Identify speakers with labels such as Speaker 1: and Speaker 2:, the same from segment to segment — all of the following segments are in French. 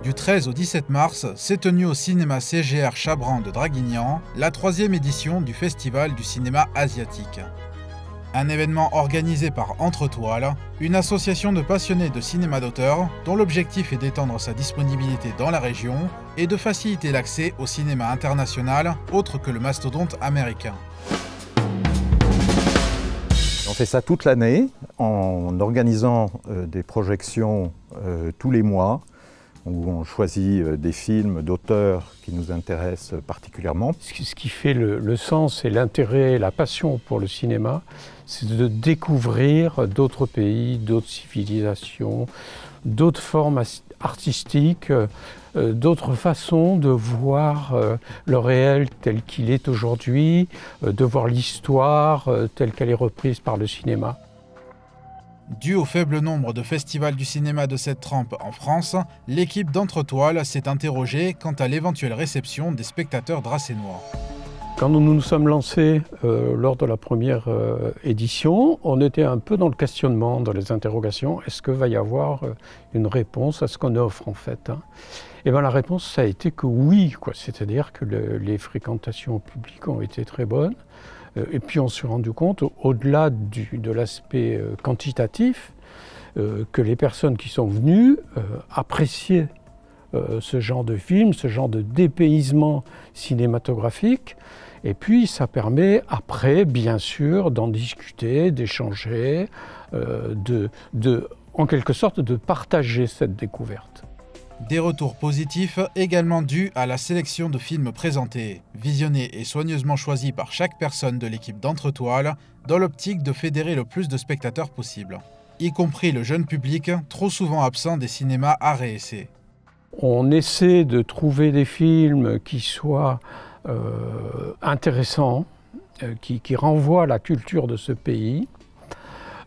Speaker 1: Du 13 au 17 mars, s'est tenue au cinéma CGR Chabran de Draguignan la 3e édition du Festival du cinéma asiatique. Un événement organisé par Entre Toiles, une association de passionnés de cinéma d'auteur dont l'objectif est d'étendre sa disponibilité dans la région et de faciliter l'accès au cinéma international autre que le mastodonte américain.
Speaker 2: On fait ça toute l'année en organisant des projections tous les mois où on choisit des films d'auteurs qui nous intéressent particulièrement.
Speaker 3: Ce qui fait le sens et l'intérêt, la passion pour le cinéma, c'est de découvrir d'autres pays, d'autres civilisations, d'autres formes artistiques, d'autres façons de voir le réel tel qu'il est aujourd'hui, de voir l'histoire telle qu'elle est reprise par le cinéma.
Speaker 1: Dû au faible nombre de festivals du cinéma de cette trempe en France, l'équipe d'Entre Toiles s'est interrogée quant à l'éventuelle réception des spectateurs dracénois.
Speaker 3: Quand nous nous sommes lancés lors de la première édition, on était un peu dans le questionnement, dans les interrogations. Est-ce qu'il va y avoir une réponse à ce qu'on offre en fait, hein? Et bien la réponse, ça a été que oui, c'est-à-dire que les fréquentations publiques ont été très bonnes. Et puis on s'est rendu compte, au-delà de l'aspect quantitatif, que les personnes qui sont venues appréciaient ce genre de film, ce genre de dépaysement cinématographique. Et puis ça permet après, bien sûr, d'en discuter, d'échanger, en quelque sorte de partager cette découverte.
Speaker 1: Des retours positifs également dus à la sélection de films présentés, visionnés et soigneusement choisis par chaque personne de l'équipe d'Entre Toiles dans l'optique de fédérer le plus de spectateurs possible, y compris le jeune public trop souvent absent des cinémas art et essai.
Speaker 3: On essaie de trouver des films qui soient intéressants, qui renvoient à la culture de ce pays,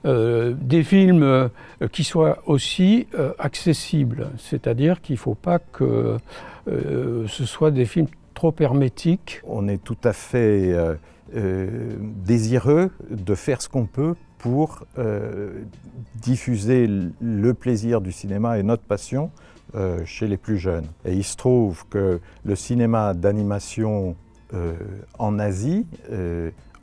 Speaker 3: des films qui soient aussi accessibles, c'est-à-dire qu'il ne faut pas que ce soit des films trop hermétiques.
Speaker 2: On est tout à fait désireux de faire ce qu'on peut pour diffuser le plaisir du cinéma et notre passion chez les plus jeunes. Et il se trouve que le cinéma d'animation en Asie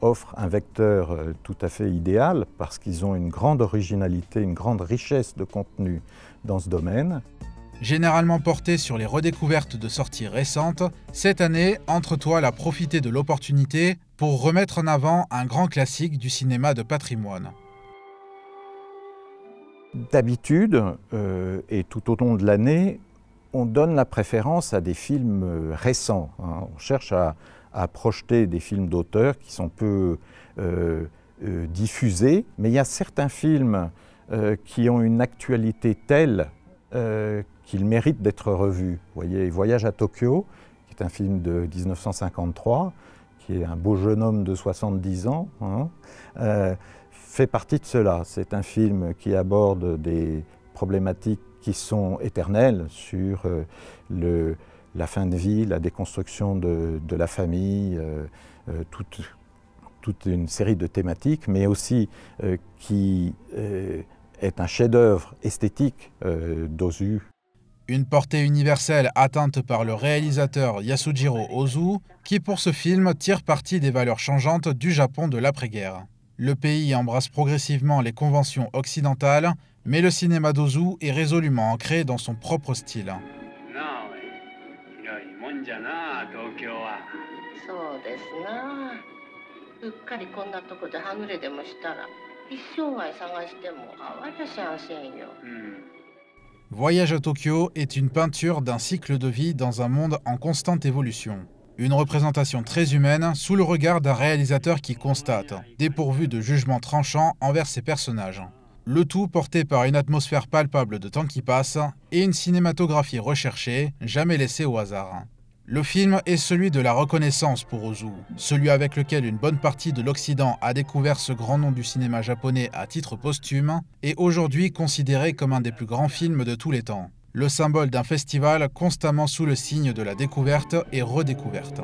Speaker 2: offre un vecteur tout à fait idéal parce qu'ils ont une grande originalité, une grande richesse de contenu dans ce domaine.
Speaker 1: Généralement porté sur les redécouvertes de sorties récentes, cette année, Entre Toiles a profité de l'opportunité pour remettre en avant un grand classique du cinéma de patrimoine.
Speaker 2: D'habitude, et tout au long de l'année, on donne la préférence à des films récents, hein. On cherche à projeter des films d'auteurs qui sont peu diffusés, mais il y a certains films qui ont une actualité telle qu'ils méritent d'être revus. Vous voyez, Voyage à Tokyo, qui est un film de 1953, qui est un beau jeune homme de 70 ans, hein, fait partie de cela. C'est un film qui aborde des problématiques qui sont éternelles sur la fin de vie, la déconstruction de la famille, toute une série de thématiques, mais aussi qui est un chef-d'œuvre esthétique d'Ozu.
Speaker 1: Une portée universelle atteinte par le réalisateur Yasujiro Ozu, qui pour ce film tire parti des valeurs changeantes du Japon de l'après-guerre. Le pays embrasse progressivement les conventions occidentales, mais le cinéma d'Ozu est résolument ancré dans son propre style. Voyage à Tokyo est une peinture d'un cycle de vie dans un monde en constante évolution. Une représentation très humaine sous le regard d'un réalisateur qui constate, dépourvu de jugement tranchant envers ses personnages. Le tout porté par une atmosphère palpable de temps qui passe et une cinématographie recherchée, jamais laissée au hasard. Le film est celui de la reconnaissance pour Ozu, celui avec lequel une bonne partie de l'Occident a découvert ce grand nom du cinéma japonais à titre posthume et aujourd'hui considéré comme un des plus grands films de tous les temps. Le symbole d'un festival constamment sous le signe de la découverte et redécouverte.